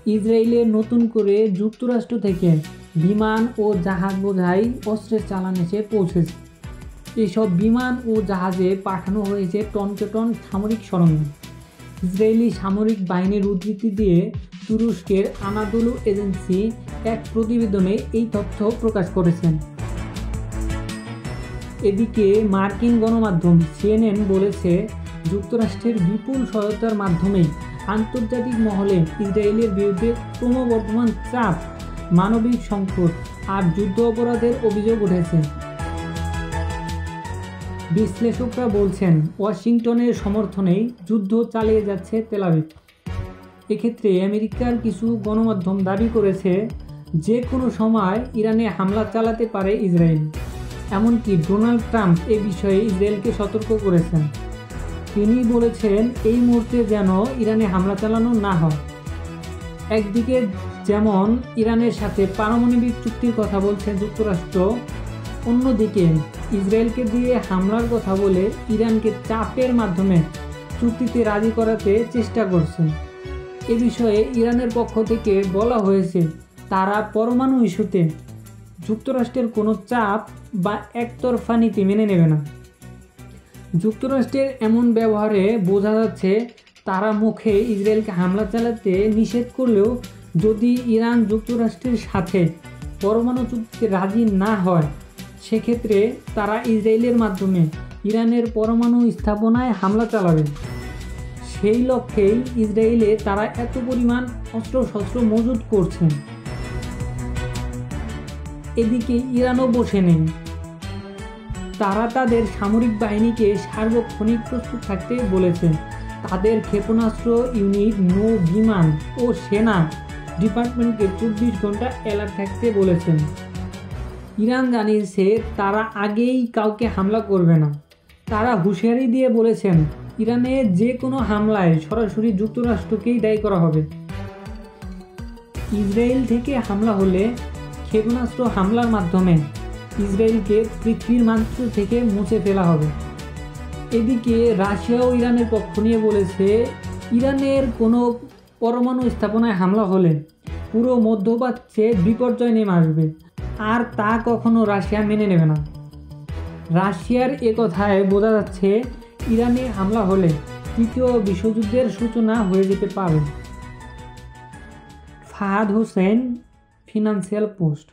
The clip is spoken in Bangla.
ইসরায়েলে নতুন করে যুক্তরাষ্ট্র থেকে বিমান ও জাহাজ বোঝাই অস্ত্রের চালান এসে পৌঁছেছে। এসব বিমান ও জাহাজে পাঠানো হয়েছে টনকে টন সামরিক সরঞ্জাম। ইসরায়েলি সামরিক বাহিনীর উদ্ধৃতি দিয়ে তুরস্কের আনাদোলু এজেন্সি এক প্রতিবেদনে এই তথ্য প্রকাশ করেছেন। এদিকে মার্কিন গণমাধ্যম সিএনএন বলেছে, যুক্তরাষ্ট্রের বিপুল সহায়তার মাধ্যমেই আন্তর্জাতিক মহলে ইসরায়েলের বিরুদ্ধে ক্রমবর্ধমান চাপ, মানবিক সংকট আর যুদ্ধ অপরাধের অভিযোগ উঠেছে। বিশ্লেষকরা বলছেন, ওয়াশিংটনের সমর্থনেই যুদ্ধ চালিয়ে যাচ্ছে তেল আবিব। এক্ষেত্রে আমেরিকার কিছু গণমাধ্যম দাবি করেছে, যে কোনো সময় ইরানে হামলা চালাতে পারে ইসরায়েল। এমনকি ডোনাল্ড ট্রাম্প এ বিষয়ে ইসরায়েলকে সতর্ক করেছেন। তিনি বলেছেন, এই মুহূর্তে যেন ইরানে হামলা চালানো না হয়। একদিকে যেমন ইরানের সাথে পারমাণবিক চুক্তির কথা বলছে যুক্তরাষ্ট্র, অন্যদিকে ইসরায়েলকে দিয়ে হামলার কথা বলে ইরানকে চাপের মাধ্যমে চুক্তিতে রাজি করাতে চেষ্টা করছে। এ বিষয়ে ইরানের পক্ষ থেকে বলা হয়েছে, তারা পরমাণু ইস্যুতে যুক্তরাষ্ট্রের কোনো চাপ বা একতরফা নীতি মেনে নেবে না। যুক্তরাষ্ট্রের এমন ব্যবহারে বোঝা যাচ্ছে, তারা মুখে ইসরায়েলকে হামলা চালাতে নিষেধ করলেও যদি ইরান যুক্তরাষ্ট্রের সাথে পরমাণু চুক্তিতে রাজি না হয়, সেক্ষেত্রে তারা ইসরায়েলের মাধ্যমে ইরানের পরমাণু স্থাপনায় হামলা চালাবে। সেই লক্ষ্যেই ইসরায়েলে তারা এত পরিমাণ অস্ত্রশস্ত্র মজুত করছেন। এদিকে ইরানও বসে নেই। তারা তাদের সামরিক বাহিনীকে সার্বক্ষণিক প্রস্তুত থাকতে বলেছে। তাদের ক্ষেপণাস্ত্র ইউনিট, নৌ বিমান ও সেনা ডিপার্টমেন্টকে 24 ঘন্টা অ্যালার্ট থাকতে বলেছেন। ইরান জানিয়েছে, তারা আগেই কাউকে হামলা করবে না। তারা হুঁশিয়ারি দিয়ে বলেছেন, ইরানের যে কোনো হামলায় সরাসরি যুক্তরাষ্ট্রকেই দায়ী করা হবে। ইসরায়েল থেকে হামলা হলে ক্ষেপণাস্ত্র হামলার মাধ্যমে ইসরায়েলকে পৃথিবীর মানচিত্র থেকে মুছে ফেলা হবে। এদিকে রাশিয়াও ইরানের পক্ষ নিয়ে বলেছে, ইরানের কোনো পরমাণু স্থাপনায় হামলা হলে পুরো মধ্যপ্রাচ্যে বিপর্যয় নেমে আসবে, আর তা কখনো রাশিয়া মেনে নেবে না। রাশিয়ার এ কথায় বোঝা যাচ্ছে, ইরানে হামলা হলে তৃতীয় বিশ্বযুদ্ধের সূচনা হয়ে যেতে পারে। Fahad Hossain, financial post.